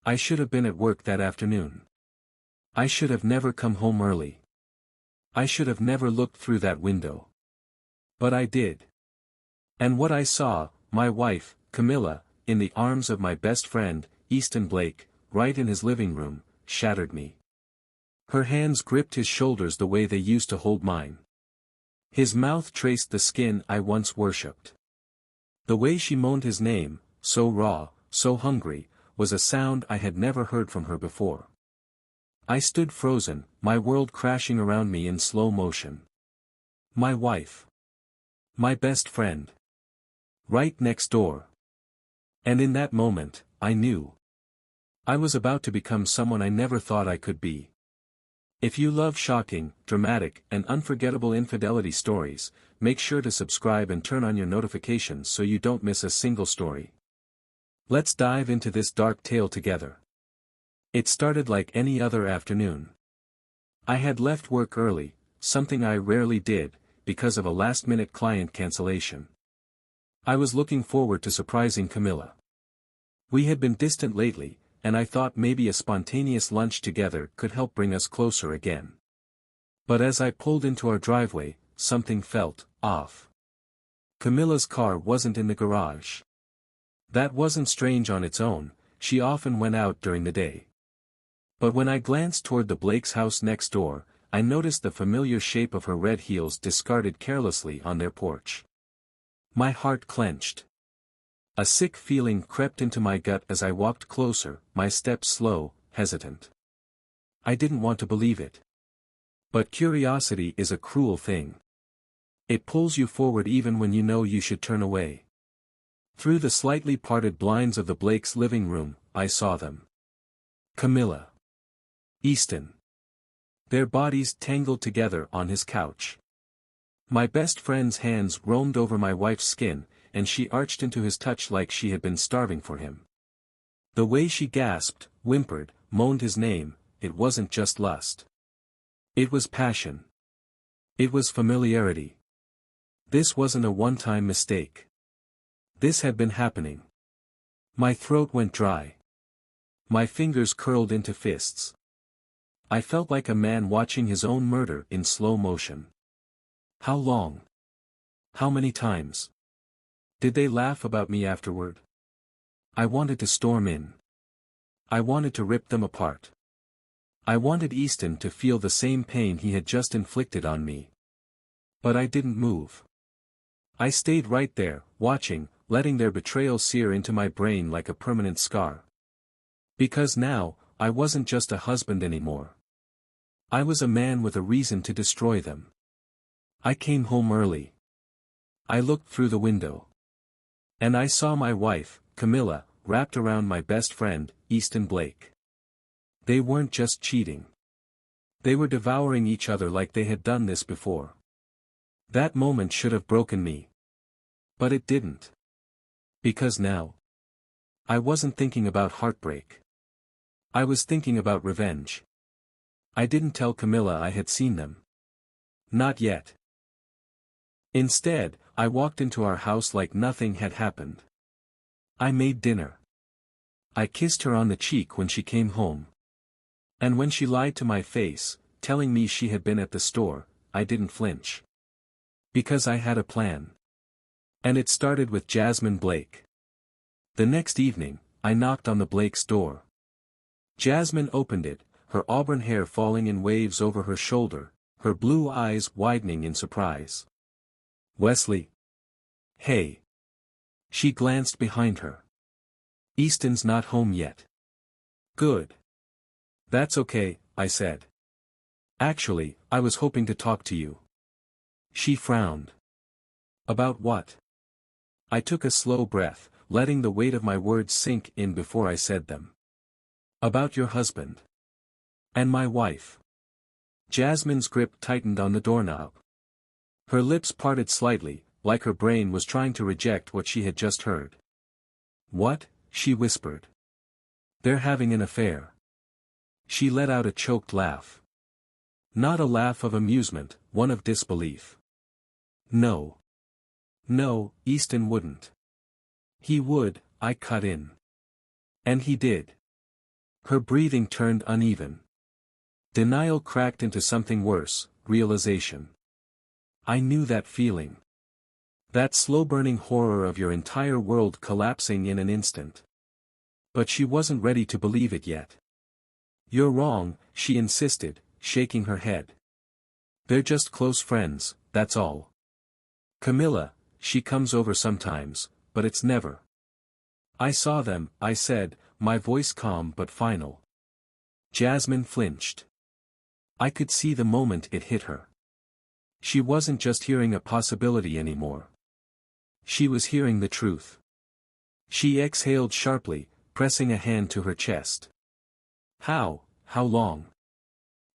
I should have been at work that afternoon. I should have never come home early. I should have never looked through that window. But I did. And what I saw, my wife, Camilla, in the arms of my best friend, Easton Blake, right in his living room, shattered me. Her hands gripped his shoulders the way they used to hold mine. His mouth traced the skin I once worshipped. The way she moaned his name, so raw, so hungry, was a sound I had never heard from her before. I stood frozen, my world crashing around me in slow motion. My wife. My best friend. Right next door. And in that moment, I knew. I was about to become someone I never thought I could be. If you love shocking, dramatic, and unforgettable infidelity stories, make sure to subscribe and turn on your notifications so you don't miss a single story. Let's dive into this dark tale together. It started like any other afternoon. I had left work early, something I rarely did, because of a last-minute client cancellation. I was looking forward to surprising Camilla. We had been distant lately, and I thought maybe a spontaneous lunch together could help bring us closer again. But as I pulled into our driveway, something felt off. Camilla's car wasn't in the garage. That wasn't strange on its own, she often went out during the day. But when I glanced toward the Blake's house next door, I noticed the familiar shape of her red heels discarded carelessly on their porch. My heart clenched. A sick feeling crept into my gut as I walked closer, my steps slow, hesitant. I didn't want to believe it. But curiosity is a cruel thing. It pulls you forward even when you know you should turn away. Through the slightly parted blinds of the Blake's living room, I saw them. Camilla. Easton. Their bodies tangled together on his couch. My best friend's hands roamed over my wife's skin, and she arched into his touch like she had been starving for him. The way she gasped, whimpered, moaned his name, it wasn't just lust. It was passion. It was familiarity. This wasn't a one-time mistake. This had been happening. My throat went dry. My fingers curled into fists. I felt like a man watching his own murder in slow motion. How long? How many times? Did they laugh about me afterward? I wanted to storm in. I wanted to rip them apart. I wanted Easton to feel the same pain he had just inflicted on me. But I didn't move. I stayed right there, watching, letting their betrayal sear into my brain like a permanent scar. Because now, I wasn't just a husband anymore. I was a man with a reason to destroy them. I came home early. I looked through the window. And I saw my wife, Camilla, wrapped around my best friend, Easton Blake. They weren't just cheating. They were devouring each other like they had done this before. That moment should have broken me. But it didn't. Because now, I wasn't thinking about heartbreak. I was thinking about revenge. I didn't tell Camilla I had seen them. Not yet. Instead, I walked into our house like nothing had happened. I made dinner. I kissed her on the cheek when she came home. And when she lied to my face, telling me she had been at the store, I didn't flinch. Because I had a plan. And it started with Jasmine Blake. The next evening, I knocked on the Blake's door. Jasmine opened it, her auburn hair falling in waves over her shoulder, her blue eyes widening in surprise. Wesley. Hey. She glanced behind her. Easton's not home yet. Good. That's okay, I said. Actually, I was hoping to talk to you. She frowned. About what? I took a slow breath, letting the weight of my words sink in before I said them. About your husband. And my wife. Jasmine's grip tightened on the doorknob. Her lips parted slightly, like her brain was trying to reject what she had just heard. What? She whispered. They're having an affair. She let out a choked laugh. Not a laugh of amusement, one of disbelief. No. No, Easton wouldn't. He would, I cut in. And he did. Her breathing turned uneven. Denial cracked into something worse, realization. I knew that feeling. That slow-burning horror of your entire world collapsing in an instant. But she wasn't ready to believe it yet. "You're wrong," she insisted, shaking her head. "They're just close friends, that's all. Camilla, she comes over sometimes, but it's never." "I saw them," I said, my voice calm but final. Jasmine flinched. I could see the moment it hit her. She wasn't just hearing a possibility anymore. She was hearing the truth. She exhaled sharply, pressing a hand to her chest. How long?"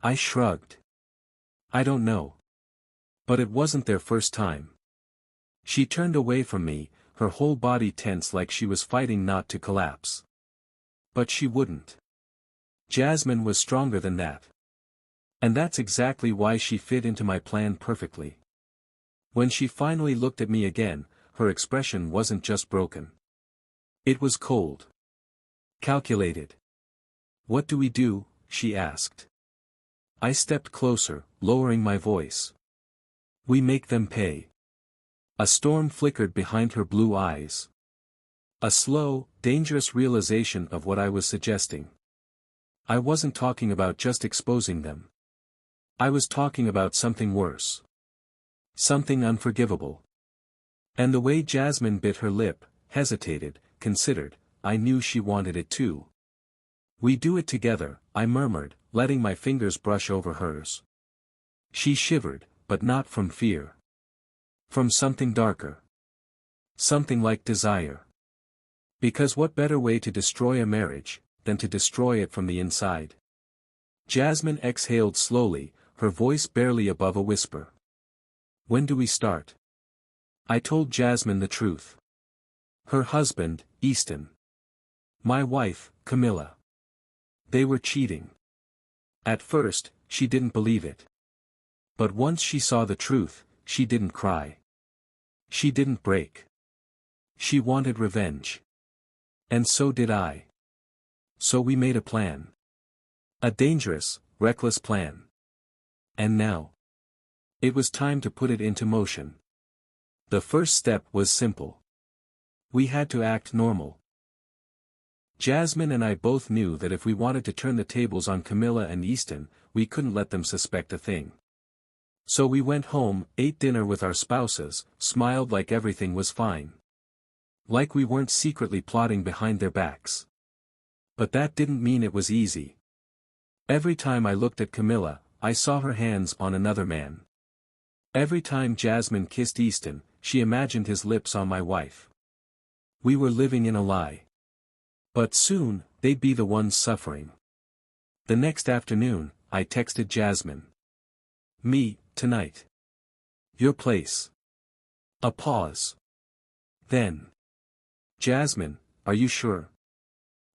I shrugged. "I don't know. But it wasn't their first time." She turned away from me, her whole body tense like she was fighting not to collapse. But she wouldn't. Jasmine was stronger than that. And that's exactly why she fit into my plan perfectly. When she finally looked at me again, her expression wasn't just broken. It was cold. Calculated. "What do we do?" she asked. I stepped closer, lowering my voice. "We make them pay." A storm flickered behind her blue eyes. A slow, dangerous realization of what I was suggesting. I wasn't talking about just exposing them. I was talking about something worse. Something unforgivable. And the way Jasmine bit her lip, hesitated, considered, I knew she wanted it too. "We do it together," I murmured, letting my fingers brush over hers. She shivered, but not from fear. From something darker. Something like desire. Because what better way to destroy a marriage, than to destroy it from the inside? Jasmine exhaled slowly, her voice barely above a whisper. "When do we start?" I told Jasmine the truth. Her husband, Easton. My wife, Camilla. They were cheating. At first, she didn't believe it. But once she saw the truth, she didn't cry. She didn't break. She wanted revenge. And so did I. So we made a plan. A dangerous, reckless plan. And now? It was time to put it into motion. The first step was simple. We had to act normal. Jasmine and I both knew that if we wanted to turn the tables on Camilla and Easton, we couldn't let them suspect a thing. So we went home, ate dinner with our spouses, smiled like everything was fine. Like we weren't secretly plotting behind their backs. But that didn't mean it was easy. Every time I looked at Camilla, I saw her hands on another man. Every time Jasmine kissed Easton, she imagined his lips on my wife. We were living in a lie. But soon, they'd be the ones suffering. The next afternoon, I texted Jasmine. "Me, tonight. Your place." A pause. Then. "Jasmine, are you sure?"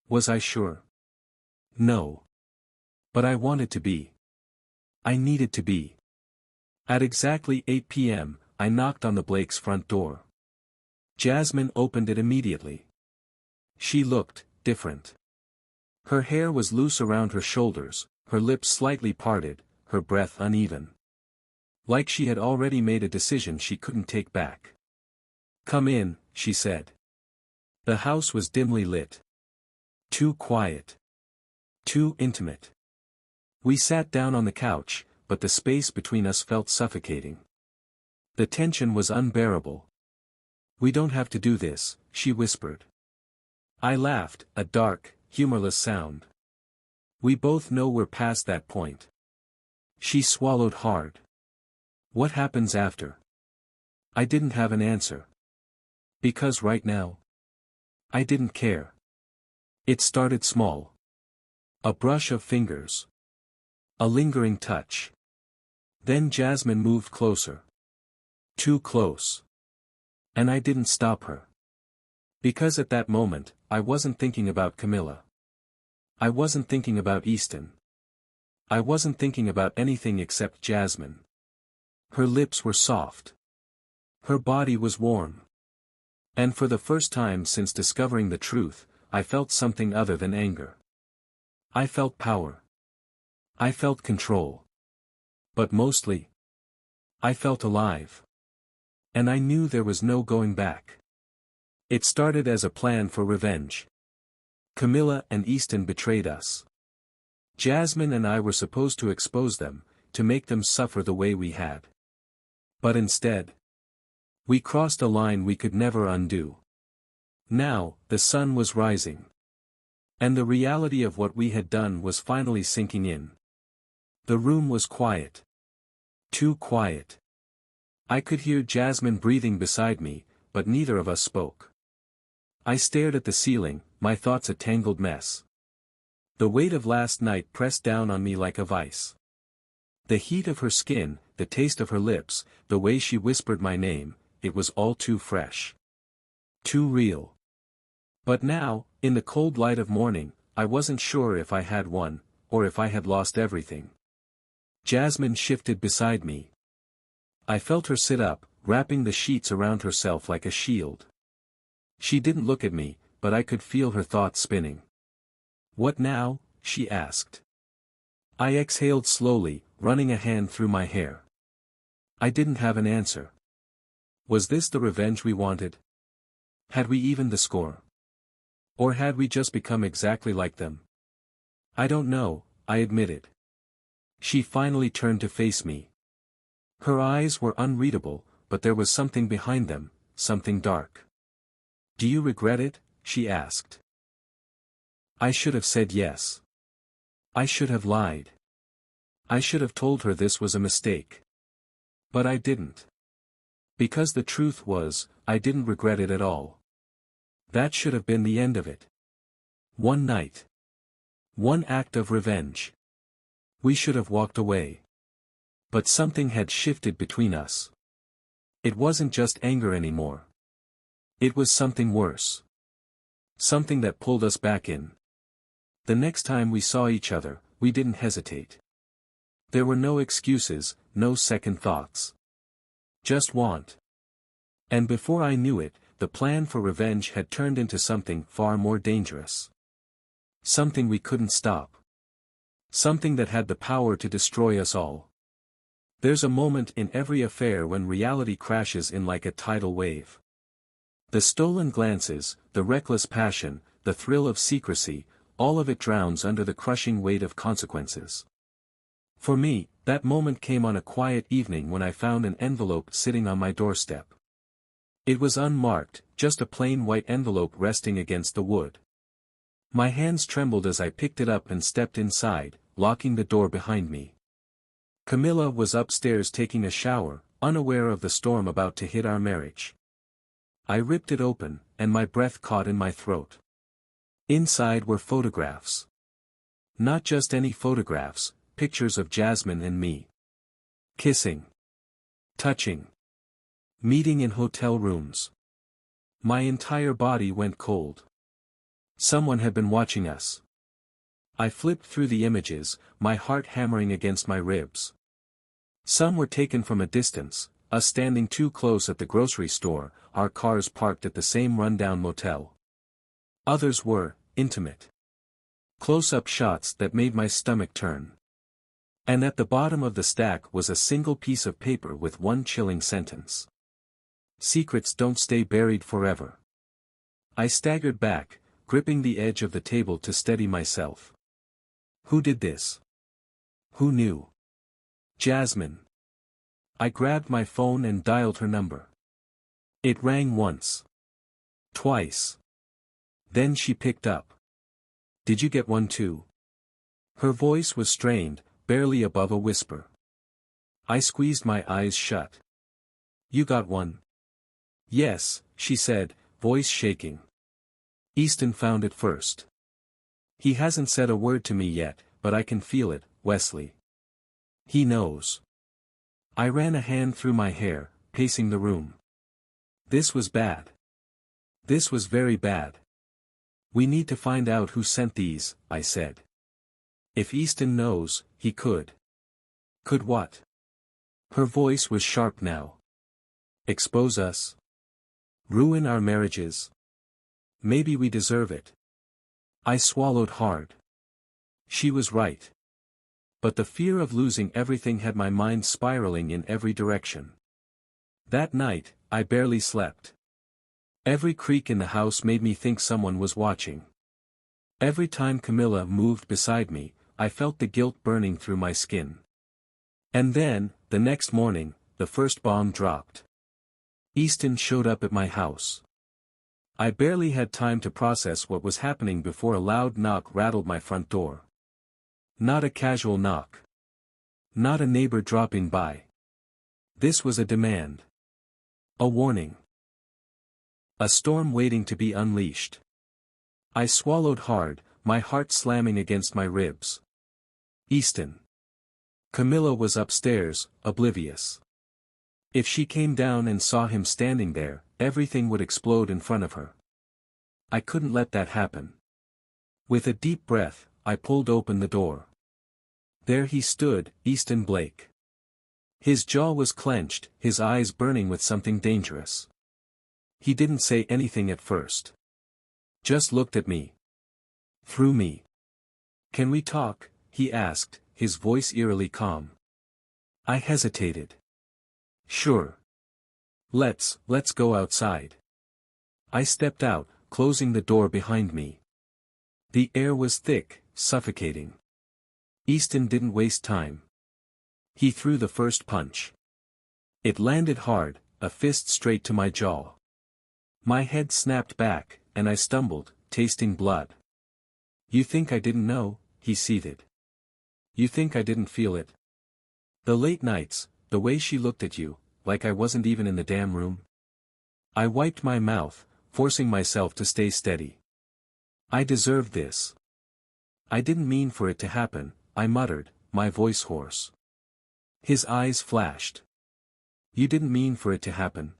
Was I sure? No. But I wanted to be. I needed to be. At exactly 8 p.m., I knocked on the Blakes' front door. Jasmine opened it immediately. She looked different. Her hair was loose around her shoulders, her lips slightly parted, her breath uneven. Like she had already made a decision she couldn't take back. "Come in," she said. The house was dimly lit. Too quiet. Too intimate. We sat down on the couch, but the space between us felt suffocating. The tension was unbearable. "We don't have to do this," she whispered. I laughed, a dark, humorless sound. "We both know we're past that point." She swallowed hard. "What happens after?" I didn't have an answer. Because right now, I didn't care. It started small. A brush of fingers. A lingering touch. Then Jasmine moved closer. Too close. And I didn't stop her. Because at that moment, I wasn't thinking about Camilla. I wasn't thinking about Easton. I wasn't thinking about anything except Jasmine. Her lips were soft. Her body was warm. And for the first time since discovering the truth, I felt something other than anger. I felt power. I felt control. But mostly, I felt alive. And I knew there was no going back. It started as a plan for revenge. Camilla and Easton betrayed us. Jasmine and I were supposed to expose them, to make them suffer the way we had. But instead, we crossed a line we could never undo. Now, the sun was rising. And the reality of what we had done was finally sinking in. The room was quiet. Too quiet. I could hear Jasmine breathing beside me, but neither of us spoke. I stared at the ceiling, my thoughts a tangled mess. The weight of last night pressed down on me like a vice. The heat of her skin, the taste of her lips, the way she whispered my name, it was all too fresh. Too real. But now, in the cold light of morning, I wasn't sure if I had won, or if I had lost everything. Jasmine shifted beside me. I felt her sit up, wrapping the sheets around herself like a shield. She didn't look at me, but I could feel her thoughts spinning. "What now?" she asked. I exhaled slowly, running a hand through my hair. I didn't have an answer. Was this the revenge we wanted? Had we evened the score? Or had we just become exactly like them? I don't know, I admitted. She finally turned to face me. Her eyes were unreadable, but there was something behind them, something dark. "Do you regret it?" she asked. I should have said yes. I should have lied. I should have told her this was a mistake. But I didn't. Because the truth was, I didn't regret it at all. That should have been the end of it. One night. One act of revenge. We should have walked away. But something had shifted between us. It wasn't just anger anymore. It was something worse. Something that pulled us back in. The next time we saw each other, we didn't hesitate. There were no excuses, no second thoughts. Just want. And before I knew it, the plan for revenge had turned into something far more dangerous. Something we couldn't stop. Something that had the power to destroy us all. There's a moment in every affair when reality crashes in like a tidal wave. The stolen glances, the reckless passion, the thrill of secrecy, all of it drowns under the crushing weight of consequences. For me, that moment came on a quiet evening when I found an envelope sitting on my doorstep. It was unmarked, just a plain white envelope resting against the wood. My hands trembled as I picked it up and stepped inside, locking the door behind me. Camilla was upstairs taking a shower, unaware of the storm about to hit our marriage. I ripped it open, and my breath caught in my throat. Inside were photographs. Not just any photographs, pictures of Jasmine and me. Kissing. Touching. Meeting in hotel rooms. My entire body went cold. Someone had been watching us. I flipped through the images, my heart hammering against my ribs. Some were taken from a distance, us standing too close at the grocery store, our cars parked at the same rundown motel. Others were intimate. Close-up shots that made my stomach turn. And at the bottom of the stack was a single piece of paper with one chilling sentence. "Secrets don't stay buried forever." I staggered back, gripping the edge of the table to steady myself. Who did this? Who knew? Jasmine. I grabbed my phone and dialed her number. It rang once. Twice. Then she picked up. "Did you get one too?" Her voice was strained, barely above a whisper. I squeezed my eyes shut. "You got one?" "Yes," she said, voice shaking. "Easton found it first. He hasn't said a word to me yet, but I can feel it, Wesley. He knows." I ran a hand through my hair, pacing the room. This was bad. This was very bad. "We need to find out who sent these," I said. "If Easton knows, he could." "Could what?" Her voice was sharp now. "Expose us? Ruin our marriages? Maybe we deserve it." I swallowed hard. She was right. But the fear of losing everything had my mind spiraling in every direction. That night, I barely slept. Every creak in the house made me think someone was watching. Every time Camilla moved beside me, I felt the guilt burning through my skin. And then, the next morning, the first bomb dropped. Easton showed up at my house. I barely had time to process what was happening before a loud knock rattled my front door. Not a casual knock. Not a neighbor dropping by. This was a demand. A warning. A storm waiting to be unleashed. I swallowed hard, my heart slamming against my ribs. Easton. Camilla was upstairs, oblivious. If she came down and saw him standing there, everything would explode in front of her. I couldn't let that happen. With a deep breath, I pulled open the door. There he stood, Easton Blake. His jaw was clenched, his eyes burning with something dangerous. He didn't say anything at first. Just looked at me. Through me. "Can we talk?" he asked, his voice eerily calm. I hesitated. "Sure. Let's go outside." I stepped out, closing the door behind me. The air was thick, suffocating. Easton didn't waste time. He threw the first punch. It landed hard, a fist straight to my jaw. My head snapped back, and I stumbled, tasting blood. "You think I didn't know?" he seethed. "You think I didn't feel it? The late nights, the way she looked at you, like I wasn't even in the damn room?" I wiped my mouth, forcing myself to stay steady. "I deserved this. I didn't mean for it to happen," I muttered, my voice hoarse. His eyes flashed. "You didn't mean for it to happen."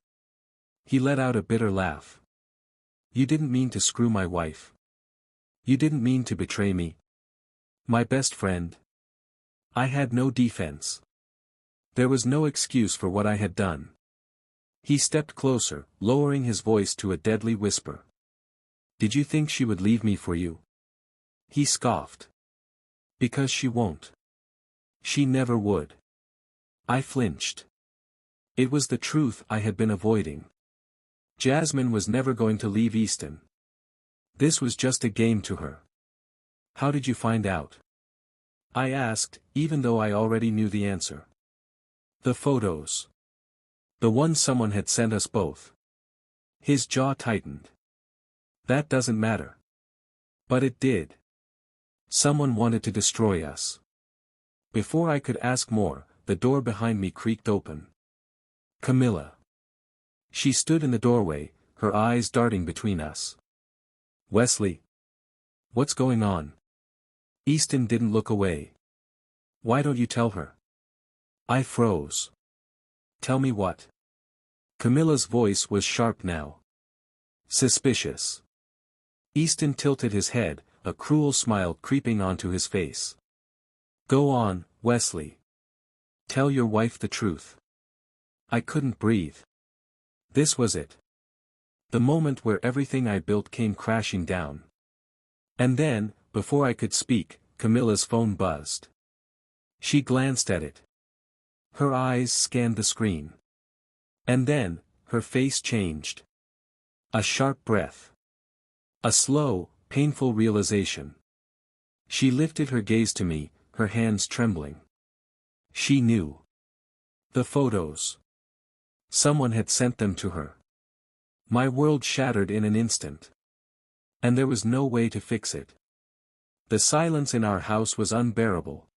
He let out a bitter laugh. "You didn't mean to screw my wife. You didn't mean to betray me. My best friend." I had no defense. There was no excuse for what I had done. He stepped closer, lowering his voice to a deadly whisper. "Did you think she would leave me for you?" He scoffed. "Because she won't. She never would." I flinched. It was the truth I had been avoiding. Jasmine was never going to leave Easton. This was just a game to her. "How did you find out?" I asked, even though I already knew the answer. "The photos. The one someone had sent us both." His jaw tightened. "That doesn't matter." But it did. Someone wanted to destroy us. Before I could ask more, the door behind me creaked open. Camilla. She stood in the doorway, her eyes darting between us. "Wesley. What's going on?" Easton didn't look away. "Why don't you tell her?" I froze. "Tell me what?" Camilla's voice was sharp now. "Suspicious." Easton tilted his head, a cruel smile creeping onto his face. "Go on, Wesley. Tell your wife the truth." I couldn't breathe. This was it. The moment where everything I built came crashing down. And then, before I could speak, Camilla's phone buzzed. She glanced at it. Her eyes scanned the screen. And then, her face changed. A sharp breath. A slow, painful realization. She lifted her gaze to me, her hands trembling. She knew. The photos. Someone had sent them to her. My world shattered in an instant. And there was no way to fix it. The silence in our house was unbearable.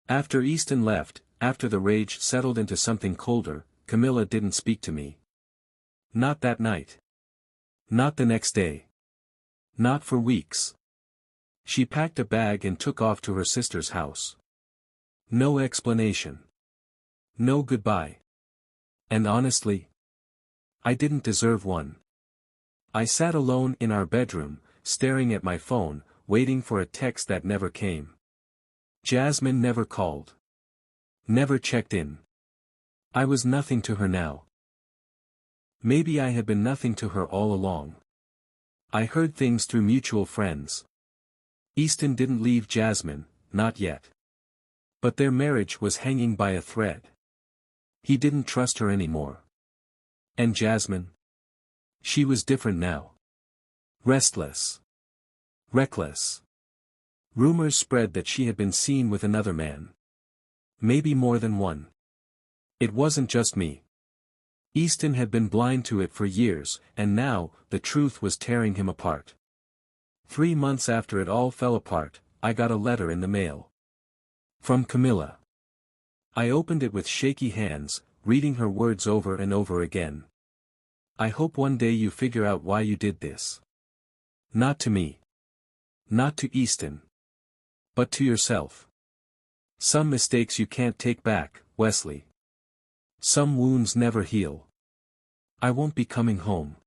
After Easton left, after the rage settled into something colder, Camilla didn't speak to me. Not that night. Not the next day. Not for weeks. She packed a bag and took off to her sister's house. No explanation. No goodbye. And honestly, I didn't deserve one. I sat alone in our bedroom, staring at my phone, waiting for a text that never came. Jasmine never called. Never checked in. I was nothing to her now. Maybe I had been nothing to her all along. I heard things through mutual friends. Easton didn't leave Jasmine, not yet. But their marriage was hanging by a thread. He didn't trust her anymore. And Jasmine? She was different now. Restless. Reckless. Rumors spread that she had been seen with another man. Maybe more than one. It wasn't just me. Easton had been blind to it for years, and now, the truth was tearing him apart. 3 months after it all fell apart, I got a letter in the mail. From Camilla. I opened it with shaky hands, reading her words over and over again. I hope one day you figure out why you did this. Not to me. Not to Easton. But to yourself. Some mistakes you can't take back, Wesley. Some wounds never heal. I won't be coming home.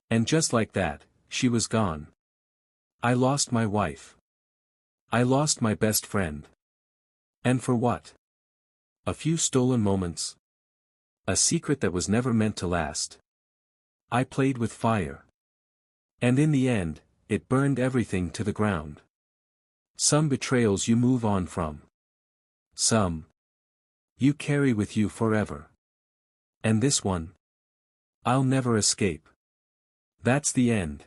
And just like that, she was gone. I lost my wife. I lost my best friend. And for what? A few stolen moments. A secret that was never meant to last. I played with fire. And in the end, it burned everything to the ground. Some betrayals you move on from. Some you carry with you forever. And this one? I'll never escape. That's the end.